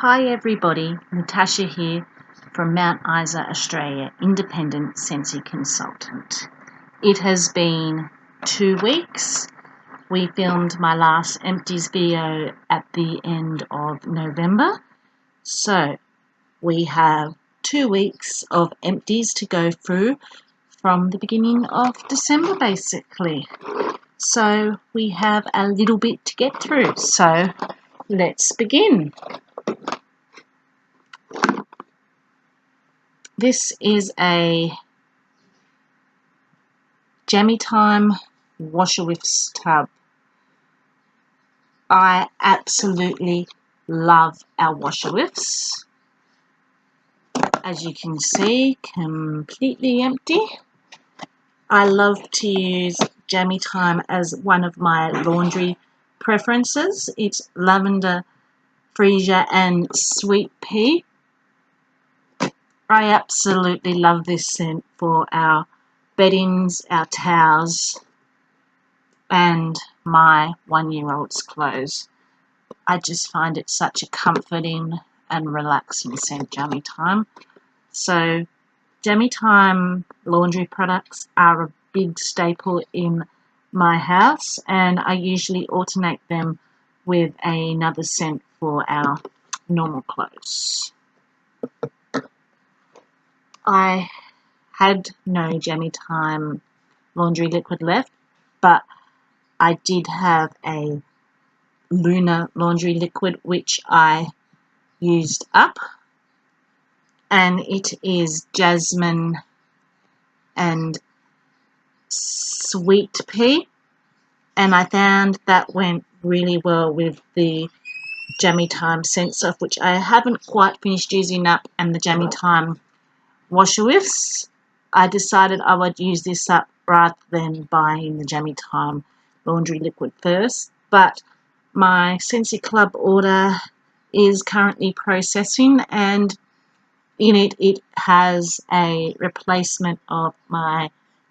Hi everybody, Natasha here from Mount Isa, Australia, independent Sensi consultant. It has been 2 weeks. We filmed my last empties video at the end of November. So we have 2 weeks of empties to go through from the beginning of December basically. So we have a little bit to get through. So let's begin. This is a Jammy Time washer whiffs tub. I absolutely love our washer whiffs. As you can see, completely empty. I love to use Jammy Time as one of my laundry preferences. It's lavender, freesia and sweet pea. I absolutely love this scent for our beddings, our towels, and my 1-year-old's clothes. I just find it such a comforting and relaxing scent, Jammy Time. So, Jammy Time laundry products are a big staple in my house, and I usually alternate them with another scent for our normal clothes. I had no Jammy Time laundry liquid left, but I did have a Luna laundry liquid which I used up, and it is jasmine and sweet pea, and I found that went really well with the Jammy Time scent stuff, which I haven't quite finished using up, and the Jammy Time washer whiffs. I decided I would use this up rather than buying the Jammy Time laundry liquid first, but my Sensi Club order is currently processing, and in it has a replacement of my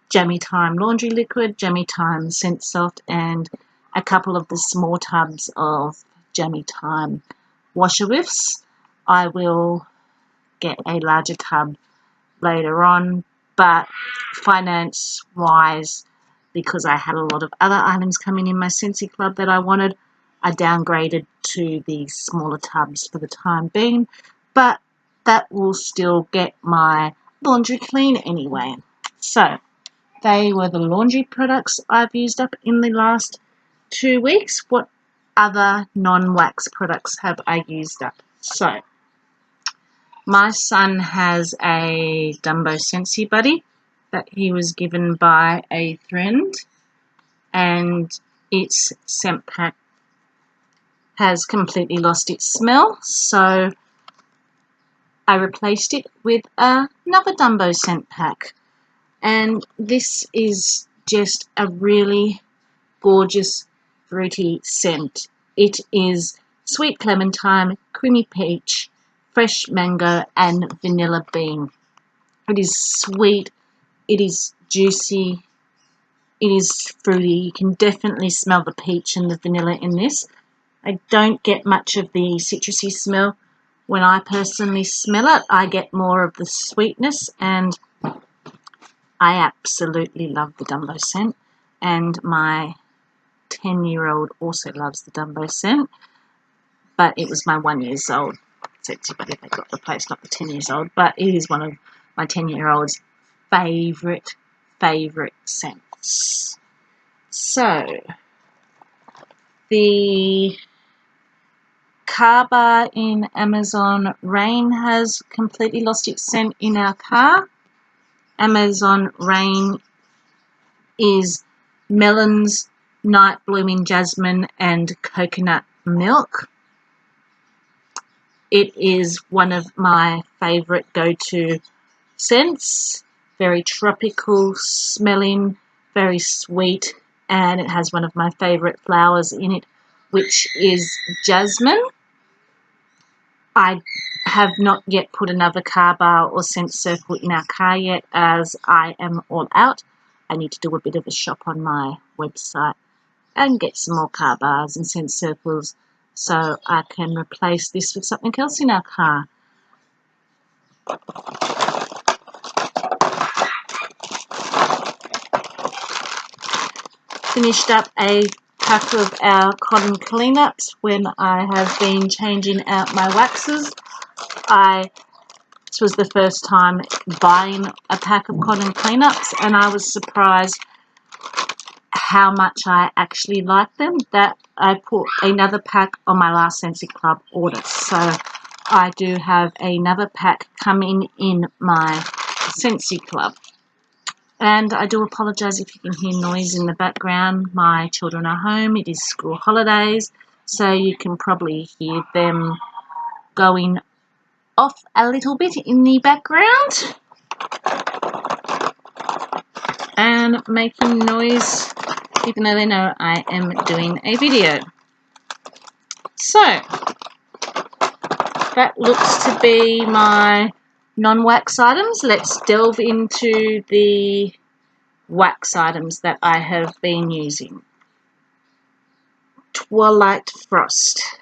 Jammy Time laundry liquid, Jammy Time Scent Soft, and a couple of the small tubs of Jammy Time washer whiffs. I will get a larger tub later on, but finance wise, because I had a lot of other items coming in my Sensi Club that I wanted, I downgraded to the smaller tubs for the time being, but that will still get my laundry clean anyway. So they were the laundry products I've used up in the last 2 weeks. What other non-wax products have I used up? So my son has a Dumbo Sensi Buddy that he was given by a friend, and its scent pack has completely lost its smell, so I replaced it with another Dumbo scent pack, and this is just a really gorgeous fruity scent. It is sweet clementine, creamy peach, fresh mango and vanilla bean. It is sweet, it is juicy, it is fruity. You can definitely smell the peach and the vanilla in this. I don't get much of the citrusy smell. When I personally smell it, I get more of the sweetness, and I absolutely love the Dumbo scent, and my 10-year-old also loves the Dumbo scent, but it was my 1-year-old Sensi Buddy that got replaced, not the 10 years old, but it is one of my 10-year-old's favourite scents. So, the car bar in Amazon Rain has completely lost its scent in our car. Amazon Rain is melons, night blooming jasmine and coconut milk. It is one of my favourite go-to scents. Very tropical smelling, very sweet, and it has one of my favourite flowers in it, which is jasmine. I have not yet put another car bar or scent circle in our car yet, as I am all out. I need to do a bit of a shop on my website and get some more car bars and scent circles so I can replace this with something else in our car. Finished up a pack of our cotton cleanups when I have been changing out my waxes. This was the first time buying a pack of cotton cleanups, and I was surprised how much I actually like them, that I put another pack on my last Scentsy Club order. So I do have another pack coming in my Scentsy Club. And I do apologise if you can hear noise in the background. My children are home. It is school holidays, so you can probably hear them going off a little bit in the background and making noise, even though they know I am doing a video. So that looks to be my non-wax items. Let's delve into the wax items that I have been using. Twilight Frost.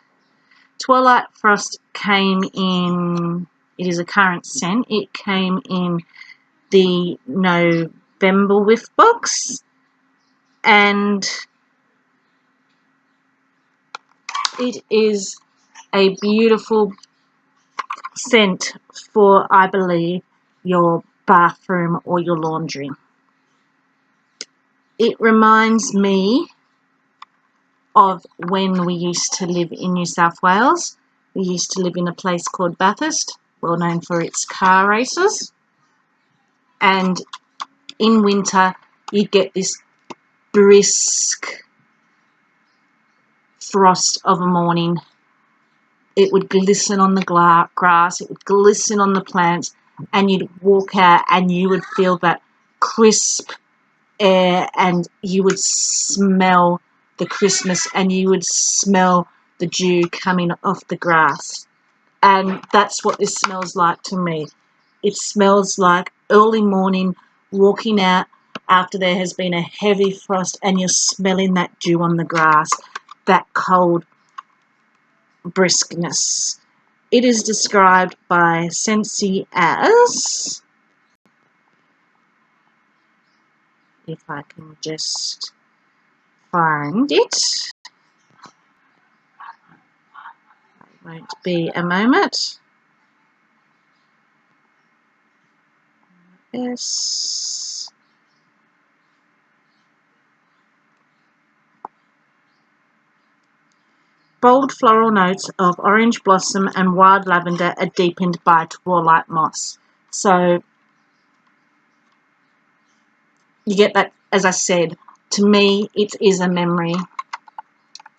Twilight Frost came in, it is a current scent, it came in the November Whiff box, and it is a beautiful scent for, I believe, your bathroom or your laundry. It reminds me of when we used to live in New South Wales. We used to live in a place called Bathurst, well known for its car races. And in winter, you get this brisk frost of a morning. It would glisten on the grass, it would glisten on the plants, and you'd walk out and you would feel that crisp air, and you would smell the Christmas, and you would smell the dew coming off the grass. And that's what this smells like to me. It smells like early morning, walking out after there has been a heavy frost, and you're smelling that dew on the grass, that cold briskness. It is described by Scentsy as, if I can just find it, won't be a moment. Yes. Bold floral notes of orange blossom and wild lavender are deepened by twilight moss. So you get that, as I said, to me it is a memory.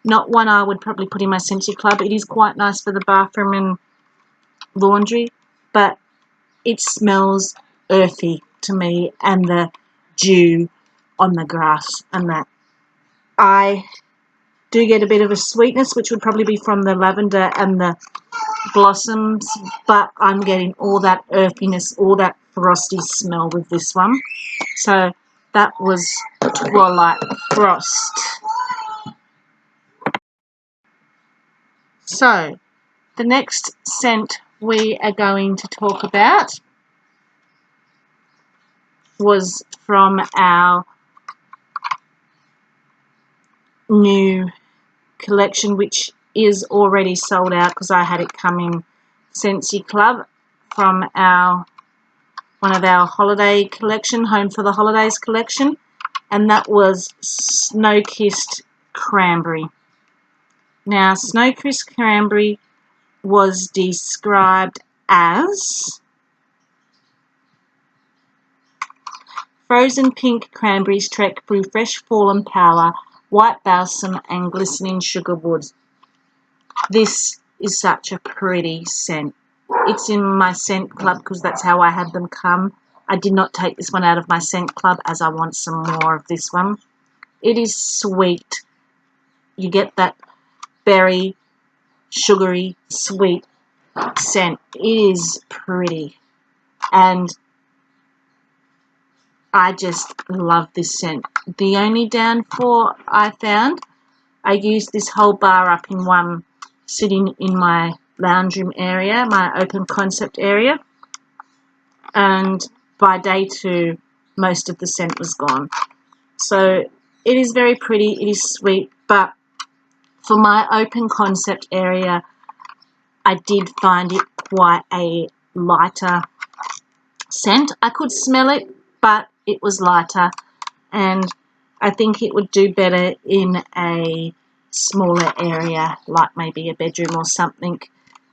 Not one I would probably put in my Scentsy Club. It is quite nice for the bathroom and laundry, but it smells earthy to me, and the dew on the grass and that. I do get a bit of a sweetness, which would probably be from the lavender and the blossoms, but I'm getting all that earthiness, all that frosty smell with this one. So that was Twilight Frost. So the next scent we are going to talk about was from our new collection, which is already sold out because I had it come in Scentsy Club from one of our holiday collection, Home for the Holidays collection, and that was Snow-Kissed Cranberry. Now, Snow-Kissed Cranberry was described as frozen pink cranberries trek through fresh fallen power, white balsam and glistening sugar wood. This is such a pretty scent. It's in my scent club because that's how I had them come. I did not take this one out of my scent club as I want some more of this one. It is sweet. You get that berry, sugary, sweet scent. It is pretty. And I just love this scent. The only downfall I found, I used this whole bar up in one sitting in my lounge room area, my open concept area, and by day 2 most of the scent was gone. So it is very pretty, it is sweet, but for my open concept area I did find it quite a lighter scent. I could smell it, but it was lighter, and I think it would do better in a smaller area, like maybe a bedroom or something,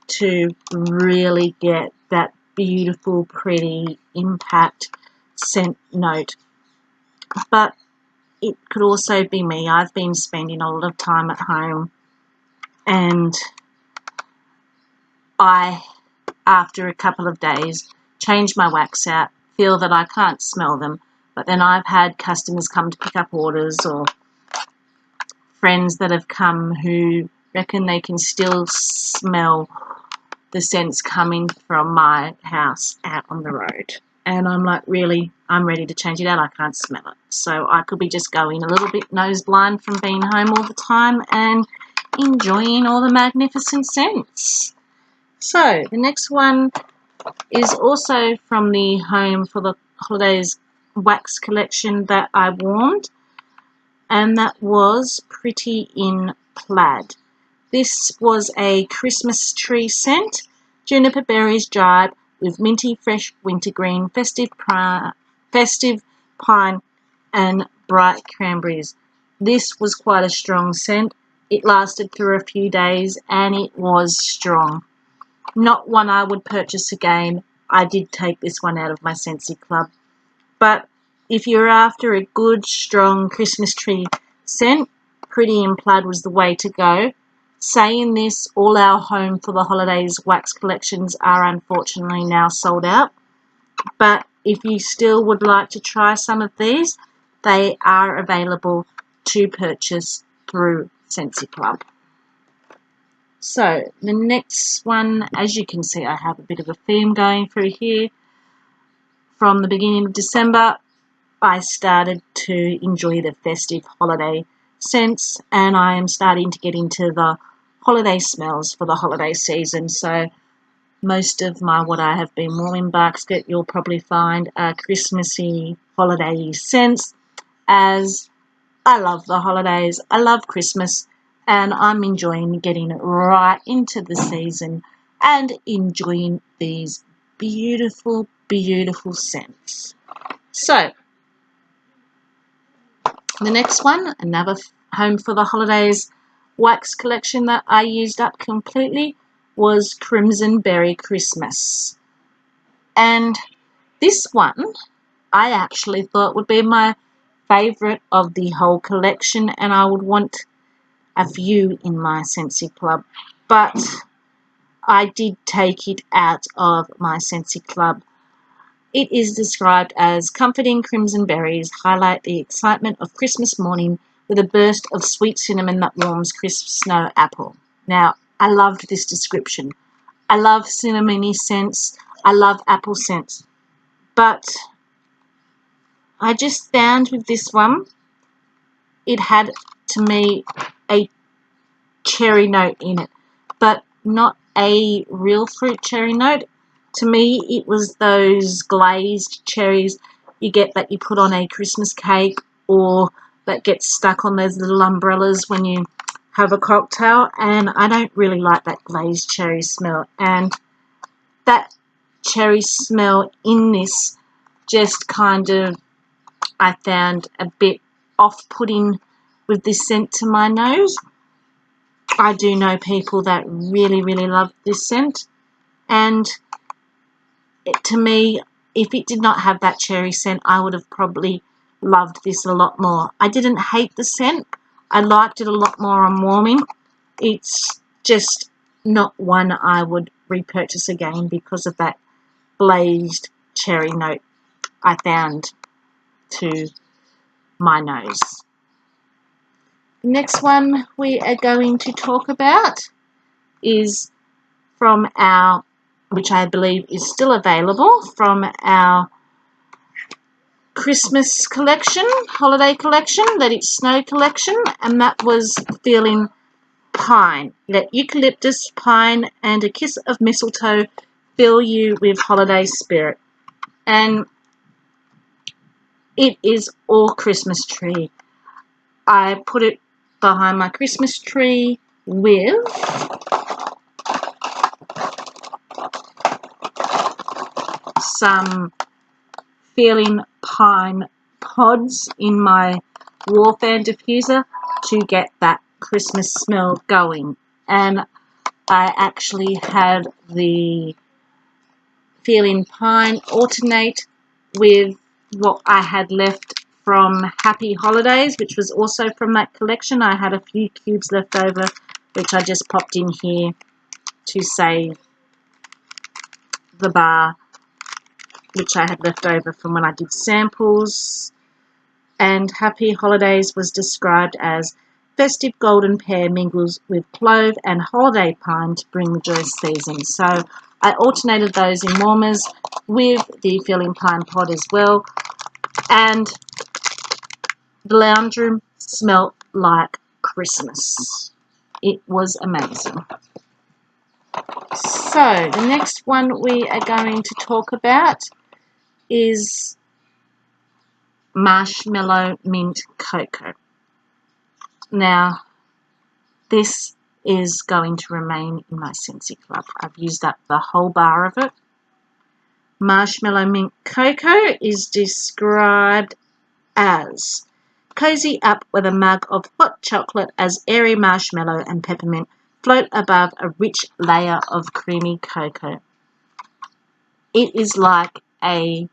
to really get that beautiful, pretty impact scent note. But it could also be me. I've been spending a lot of time at home, and I, after a couple of days, change my wax out, feel that I can't smell them, but then I've had customers come to pick up orders, or friends that have come who reckon they can still smell the scents coming from my house out on the road. And I'm like, really, I'm ready to change it out. I can't smell it. So I could be just going a little bit nose blind from being home all the time and enjoying all the magnificent scents. So the next one is also from the Home for the Holidays wax collection that I warmed, and that was Pretty in Plaid. This was a Christmas tree scent, juniper berries dried with minty fresh wintergreen, festive pine and bright cranberries. This was quite a strong scent. It lasted through a few days and it was strong. Not one I would purchase again. I did take this one out of my Scentsy Club. But if you're after a good, strong Christmas tree scent, Pretty in Plaid was the way to go. Saying this, all our Home for the Holidays wax collections are unfortunately now sold out. But if you still would like to try some of these, they are available to purchase through Scentsy Club. So the next one, as you can see, I have a bit of a theme going through here. From the beginning of December, I started to enjoy the festive holiday scents, and I am starting to get into the holiday smells for the holiday season. So most of my what I have been warming basket you'll probably find are Christmassy holiday scents, as I love the holidays, I love Christmas, and I'm enjoying getting right into the season and enjoying these beautiful, beautiful scents. So the next one, another Home for the Holidays wax collection that I used up completely, was Crimson Berry Christmas. And this one I actually thought would be my favourite of the whole collection, and I would want a few in my Scentsy Club. But I did take it out of my Scentsy Club. It is described as comforting crimson berries highlight the excitement of Christmas morning with a burst of sweet cinnamon that warms crisp snow apple. Now, I loved this description. I love cinnamony scents. I love apple scents. But I just found with this one, it had, to me, a cherry note in it, but not a real fruit cherry note. To me, it was those glazed cherries you get that you put on a Christmas cake, or that gets stuck on those little umbrellas when you have a cocktail, and I don't really like that glazed cherry smell. And that cherry smell in this just kind of, I found a bit off-putting with this scent to my nose. I do know people that really, really love this scent, and to me, if it did not have that cherry scent, I would have probably loved this a lot more. I didn't hate the scent. I liked it a lot more on warming. It's just not one I would repurchase again because of that glazed cherry note I found to my nose. The next one we are going to talk about is from our, which I believe is still available, from our Christmas collection, holiday collection, Let It Snow collection, and that was Feeling pine. Let eucalyptus, pine, and a kiss of mistletoe fill you with holiday spirit. And it is all Christmas tree. I put it behind my Christmas tree with some Feeling Pine pods in my wall fan diffuser to get that Christmas smell going. And I actually had the Feeling Pine alternate with what I had left from Happy Holidays, which was also from that collection. I had a few cubes left over, which I just popped in here to save the bar, which I had left over from when I did samples. And Happy Holidays was described as festive golden pear mingles with clove and holiday pine to bring the joyous season. So I alternated those in warmers with the Feeling Pine pod as well. And the lounge room smelled like Christmas. It was amazing. So the next one we are going to talk about is Marshmallow Mint Cocoa. Now, this is going to remain in my Scentsy Club. I've used up the whole bar of it. Marshmallow Mint Cocoa is described as cozy up with a mug of hot chocolate as airy marshmallow and peppermint float above a rich layer of creamy cocoa. It is like a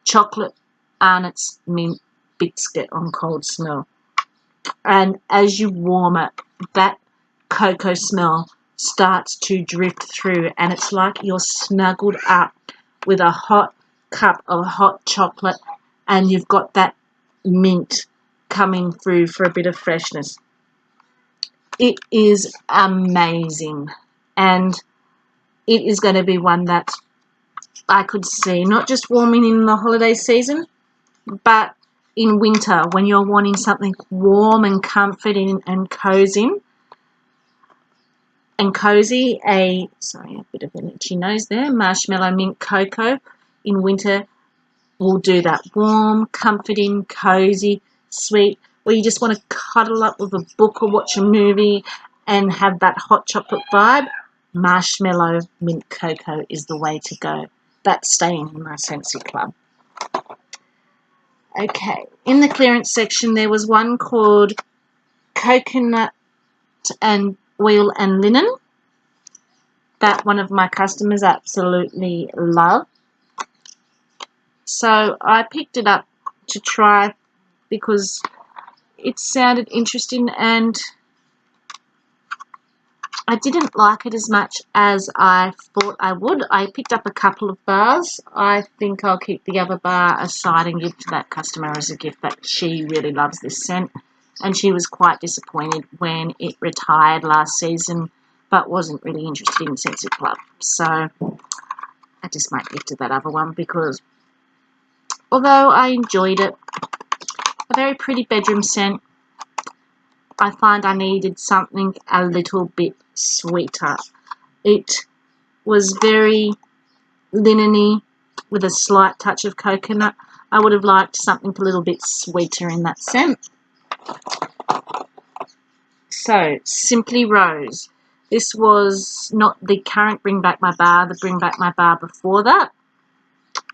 chocolate Arnott's mint biscuit on cold smell. And as you warm it, that cocoa smell starts to drift through, and it's like you're snuggled up with a hot cup of hot chocolate, and you've got that mint coming through for a bit of freshness. It is amazing, and it is going to be one that I could see not just warming in the holiday season, but in winter when you're wanting something warm and comforting and cozy. A bit of an itchy nose there. Marshmallow Mint Cocoa in winter will do that warm, comforting, cozy, sweet, where you just want to cuddle up with a book or watch a movie and have that hot chocolate vibe. Marshmallow Mint Cocoa is the way to go. That's staying in my Scentsy Club. Okay, in the clearance section there was one called Coconut and Oil and Linen that one of my customers absolutely loved. So I picked it up to try because it sounded interesting, and I didn't like it as much as I thought I would. I picked up a couple of bars. I think I'll keep the other bar aside and give to that customer as a gift, that she really loves this scent. And she was quite disappointed when it retired last season, but wasn't really interested in Scentsy Club. So I just might give to that other one because although I enjoyed it, a very pretty bedroom scent, I find I needed something a little bit sweeter. It was very linen-y with a slight touch of coconut. I would have liked something a little bit sweeter in that scent. So, Simply Rose. This was not the current Bring Back My Bar, the Bring Back My Bar before that.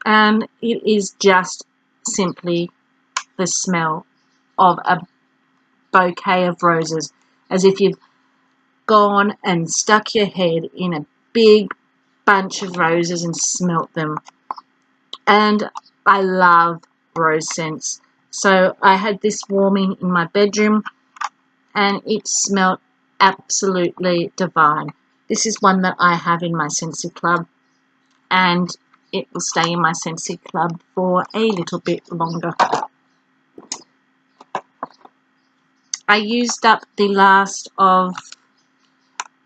And it is just simply the smell of a bouquet of roses, as if you've gone and stuck your head in a big bunch of roses and smelt them. And I love rose scents, so I had this warming in my bedroom and it smelled absolutely divine. This is one that I have in my Scentsy Club, and it will stay in my Scentsy Club for a little bit longer. I used up the last of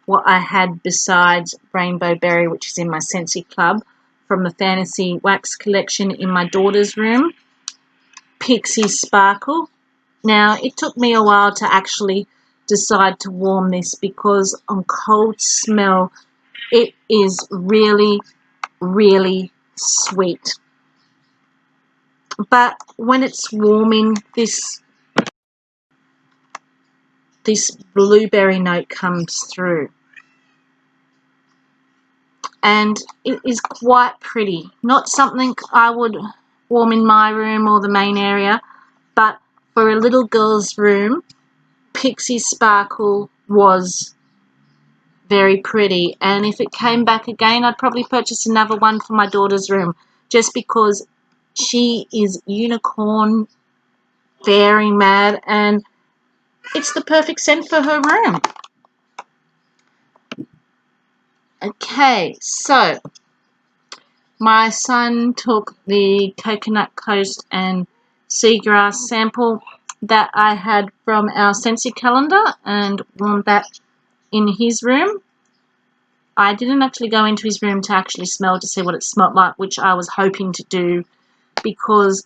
what I had besides Rainbow Berry, which is in my Scentsy Club, from the Fantasy Wax collection in my daughter's room. Pixie Sparkle. Now, it took me a while to actually decide to warm this, because on cold smell it is really, really sweet. But when it's warming, this blueberry note comes through, and it is quite pretty. Not something I would warm in my room or the main area, but for a little girl's room, Pixie Sparkle was very pretty. And if it came back again, I'd probably purchase another one for my daughter's room, just because she is unicorn fairy mad and it's the perfect scent for her room. Okay, so my son took the Coconut Coast and Seagrass sample that I had from our Scentsy calendar and warmed that in his room. I didn't actually go into his room to actually smell to see what it smelled like, which I was hoping to do, because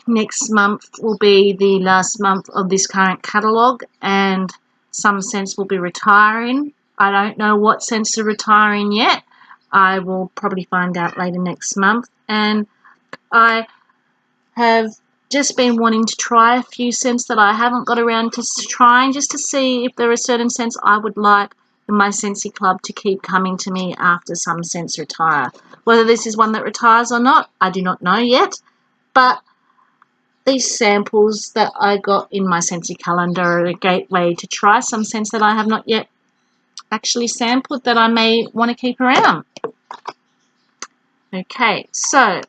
next month will be the last month of this current catalogue, and some scents will be retiring. I don't know what scents are retiring yet. I will probably find out later next month. And I have just been wanting to try a few scents that I haven't got around to trying, just to see if there are certain scents I would like in my Scentsy Club to keep coming to me after some scents retire. Whether this is one that retires or not, I do not know yet. But these samples that I got in my Scentsy calendar are a gateway to try some scents that I have not yet actually sampled that I may want to keep around. Okay, so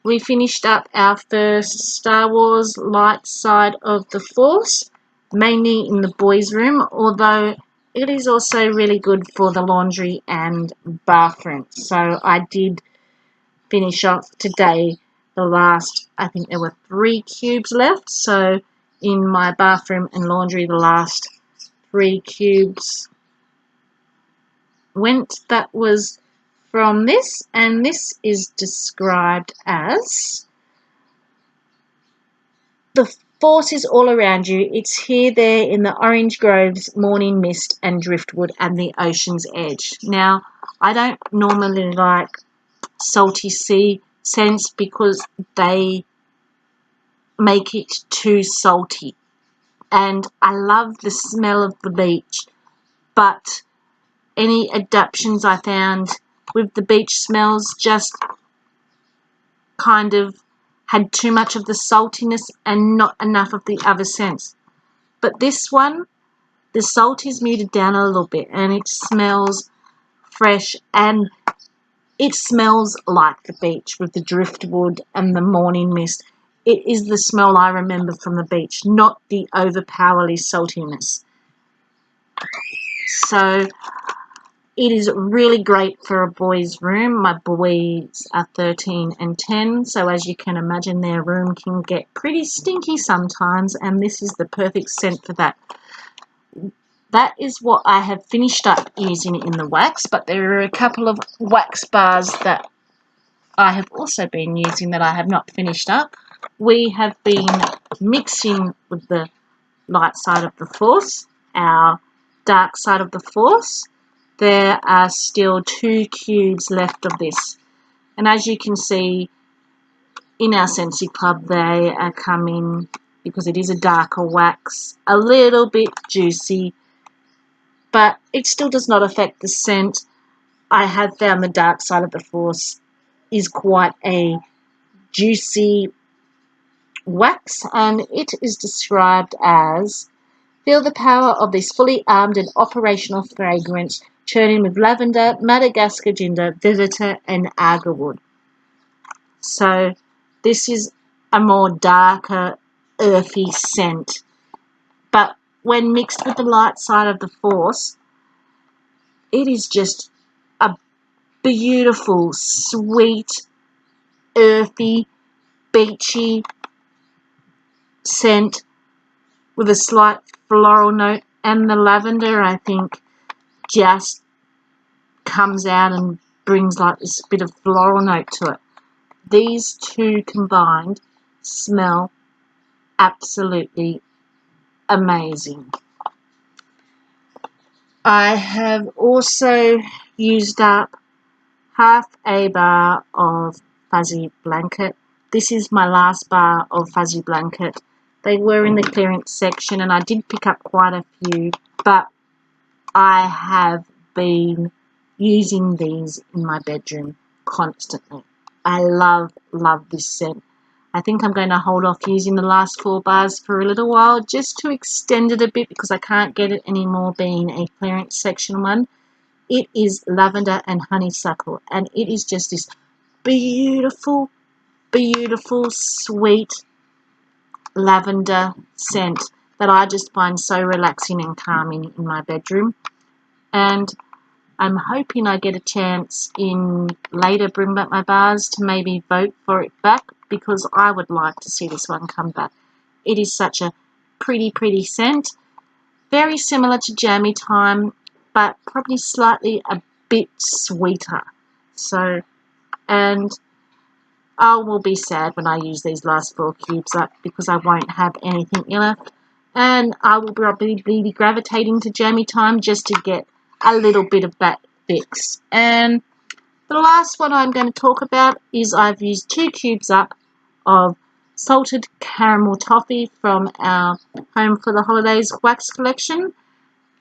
we finished up our first Star Wars light side of the Force, mainly in the boys' room, although it is also really good for the laundry and bathroom. So I did finish off today the last, I think there were 3 cubes left. So in my bathroom and laundry, the last 3 cubes went. That was from this, and this is described as the force is all around you. It's here, there, in the orange groves, morning mist, and driftwood, and the ocean's edge. Now, I don't normally like salty sea scents because they make it too salty. And I love the smell of the beach, but any adaptions I found with the beach smells just kind of had too much of the saltiness and not enough of the other scents. But this one, the salt is muted down a little bit and it smells fresh, and it smells like the beach with the driftwood and the morning mist. It is the smell I remember from the beach, not the overpowering saltiness. So it is really great for a boy's room. My boys are 13 and 10, so as you can imagine, their room can get pretty stinky sometimes, and this is the perfect scent for that. That is what I have finished up using in the wax, but there are a couple of wax bars that I have also been using that I have not finished up. We have been mixing with the light side of the Force, our dark side of the Force. There are still 2 cubes left of this. And as you can see, in our Scentsy Club, they are coming, because it is a darker wax, a little bit juicy, but it still does not affect the scent. I have found the dark side of the Force is quite a juicy wax, and it is described as, feel the power of this fully armed and operational fragrance, churning with lavender, Madagascar ginger, vetiver, and agarwood. So this is a more darker, earthy scent. But when mixed with the light side of the Force, it is just a beautiful, sweet, earthy, beachy scent with a slight floral note, and the lavender, I think, just comes out and brings like this bit of floral note to it. These two combined smell absolutely amazing. I have also used up half a bar of Fuzzy Blanket. This is my last bar of Fuzzy Blanket. They were in the clearance section and I did pick up quite a few, but I have been using these in my bedroom constantly. I love this scent. I think I'm going to hold off using the last 4 bars for a little while just to extend it a bit because I can't get it anymore being a clearance section one. It is lavender and honeysuckle and it is just this beautiful, beautiful, sweet lavender scent that I just find so relaxing and calming in my bedroom. And I'm hoping I get a chance in later Bring Back My Bars to maybe vote for it back because I would like to see this one come back. It is such a pretty, pretty scent. Very similar to Jammy Time, but probably slightly a bit sweeter. So, and I will be sad when I use these last 4 cubes up because I won't have anything left. And I will probably be gravitating to Jammy Time just to get a little bit of that fix. And the last one I'm going to talk about is I've used 2 cubes up of salted caramel toffee from our Home for the Holidays wax collection.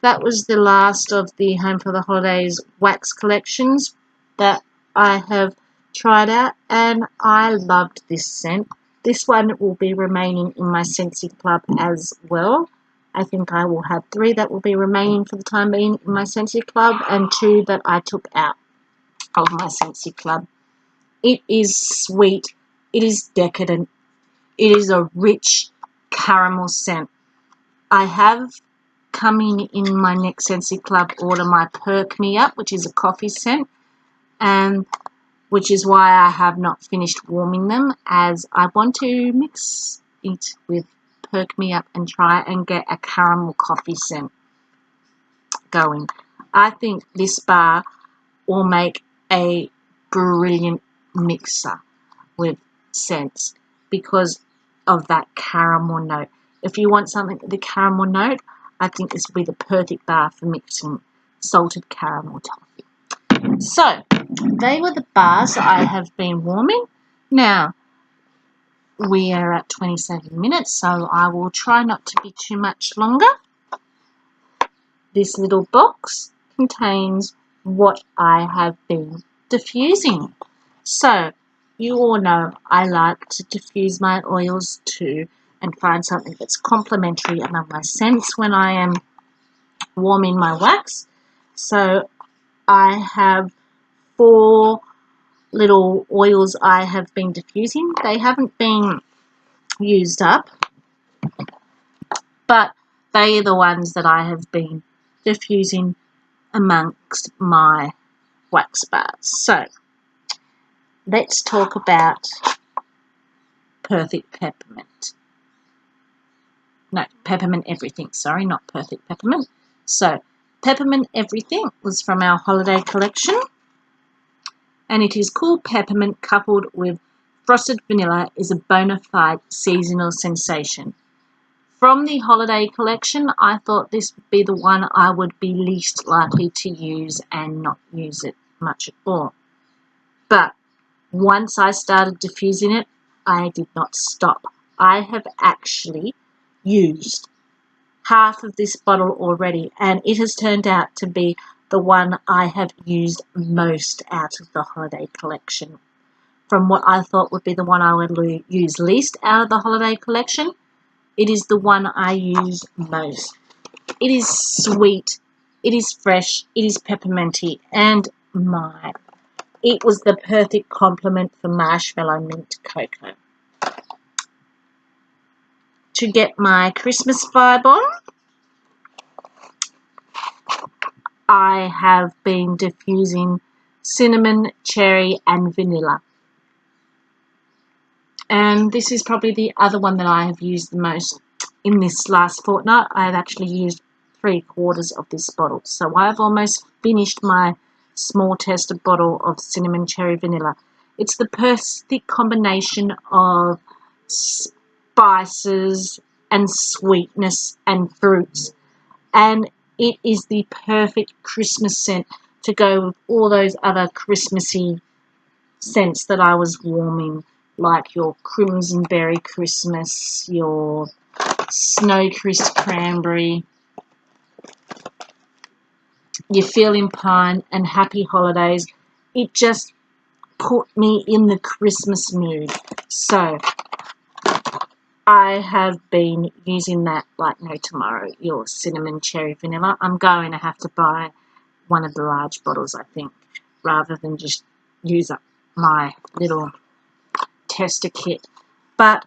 That was the last of the Home for the Holidays wax collections that I have tried out, and I loved this scent. This one will be remaining in my Scentsy Club as well. I think I will have 3 that will be remaining for the time being in my Scentsy Club and 2 that I took out of my Scentsy Club. It is sweet. It is decadent. It is a rich caramel scent. I have coming in my next Scentsy Club order my Perk Me Up, which is a coffee scent, and which is why I have not finished warming them, as I want to mix it with Perk Me Up and try and get a caramel coffee scent going. I think this bar will make a brilliant mixer with scents because of that caramel note. If you want something with a caramel note, I think this will be the perfect bar for mixing salted caramel toffee. So, they were the bars that I have been warming. Now, we are at 27 minutes, so I will try not to be too much longer. This little box contains what I have been diffusing. So, you all know I like to diffuse my oils too and find something that's complementary among my scents when I am warming my wax. So, I have 4 little oils I have been diffusing. They haven't been used up, but they are the ones that I have been diffusing amongst my wax bars. So, let's talk about Perfect Peppermint. No, Peppermint Everything, sorry, not Perfect Peppermint. So, Peppermint Everything was from our holiday collection, and it is cool peppermint coupled with frosted vanilla is a bona fide seasonal sensation. From the holiday collection, I thought this would be the one I would be least likely to use and not use it much at all. But once I started diffusing it, I did not stop. I have actually used half of this bottle already, and it has turned out to be the one I have used most out of the holiday collection. From what I thought would be the one I would use least out of the holiday collection, it is the one I use most. It is sweet, it is fresh, it is pepperminty, and it was the perfect complement for Marshmallow Mint Cocoa. To get my Christmas vibe on, I have been diffusing cinnamon, cherry, and vanilla. And this is probably the other one that I have used the most in this last fortnight. I have actually used 3/4 of this bottle. So I have almost finished my small tester bottle of cinnamon, cherry, vanilla. It's the perfect combination of spices and sweetness and fruits. And it is the perfect Christmas scent to go with all those other Christmassy scents that I was warming, like your Crimson Berry Christmas, your Snow Crisp Cranberry, your Feeling Pine, and Happy Holidays. It just put me in the Christmas mood. So I have been using that like no tomorrow. Your Cinnamon Cherry Vanilla. I'm going to have to buy one of the large bottles, I think, rather than just use up my little tester kit. But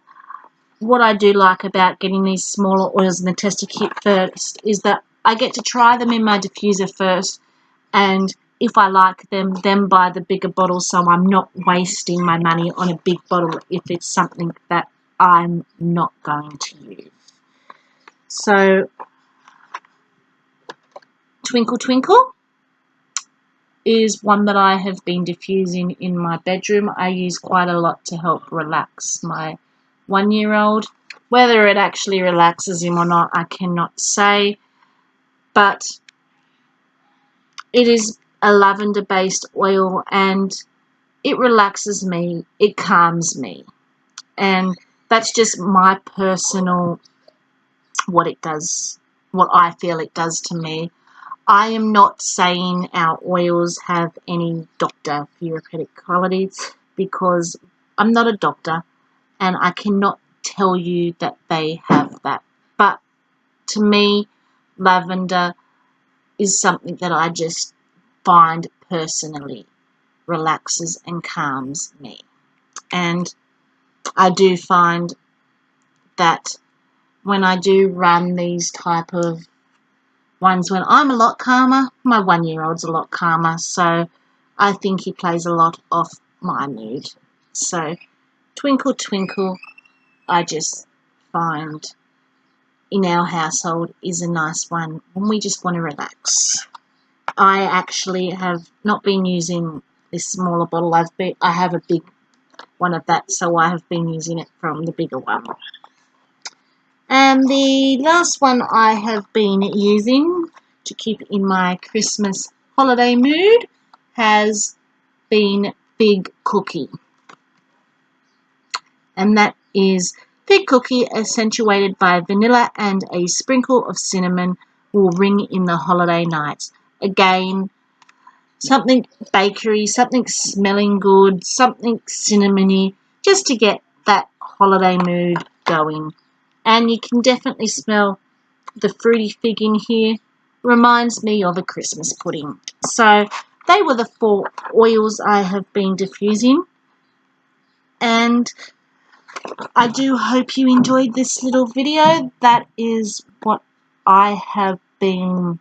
what I do like about getting these smaller oils in the tester kit first is that I get to try them in my diffuser first, and if I like them, then buy the bigger bottle, so I'm not wasting my money on a big bottle if it's something that I'm not going to use. So Twinkle Twinkle is one that I have been diffusing in my bedroom. I use quite a lot to help relax my 1-year-old. Whether it actually relaxes him or not, I cannot say, but it is a lavender-based oil and it relaxes me, it calms me, and that's just my personal, what it does, what I feel it does to me. I am not saying our oils have any doctor therapeutic qualities because I'm not a doctor and I cannot tell you that they have that. But to me, lavender is something that I just find personally relaxes and calms me. And I do find that when I do run these type of ones when I'm a lot calmer, my 1-year-old's a lot calmer, so I think he plays a lot off my mood. So Twinkle Twinkle, I just find in our household is a nice one when we just want to relax. I actually have not been using this smaller bottle. I have a big one of that, so I have been using it from the bigger one. And the last one I have been using to keep in my Christmas holiday mood has been Big Cookie. And that is Big Cookie accentuated by vanilla and a sprinkle of cinnamon will ring in the holiday nights. Again, something bakery, something smelling good, something cinnamony, just to get that holiday mood going. And you can definitely smell the fruity fig in here. Reminds me of a Christmas pudding. So they were the 4 oils I have been diffusing. And I do hope you enjoyed this little video. That is what I have been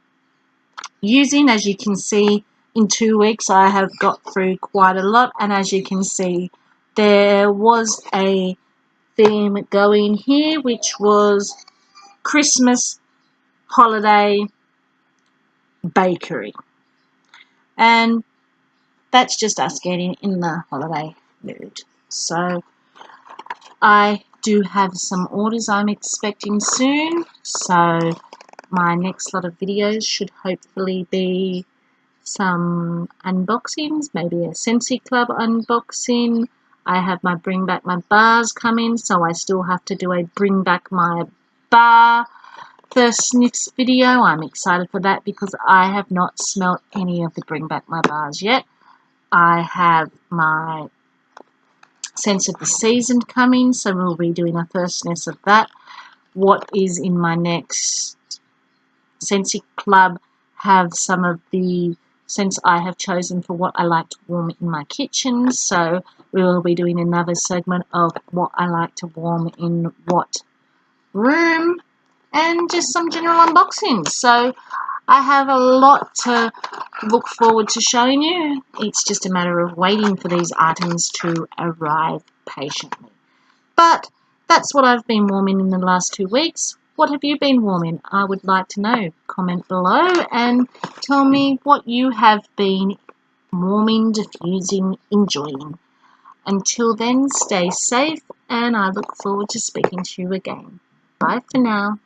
using. As you can see, in 2 weeks I have got through quite a lot. And as you can see, there was a theme going here, which was Christmas holiday bakery, and that's just us getting in the holiday mood. So I do have some orders I'm expecting soon, so my next lot of videos should hopefully be some unboxings, maybe a Scentsy Club unboxing. I have my Bring Back My Bars coming, so I still have to do a Bring Back My Bar first sniffs video. I'm excited for that because I have not smelt any of the Bring Back My Bars yet. I have my Sense of the Season coming, so we'll be doing a first sniff of that. What is in my next Scentsy Club have some of the scents I have chosen for what I like to warm in my kitchen, so we will be doing another segment of what I like to warm in what room, and just some general unboxings. So I have a lot to look forward to showing you. It's just a matter of waiting for these items to arrive patiently. But that's what I've been warming in the last 2 weeks. What have you been warming? I would like to know. Comment below and tell me what you have been warming, diffusing, enjoying. Until then, stay safe, and I look forward to speaking to you again. Bye for now.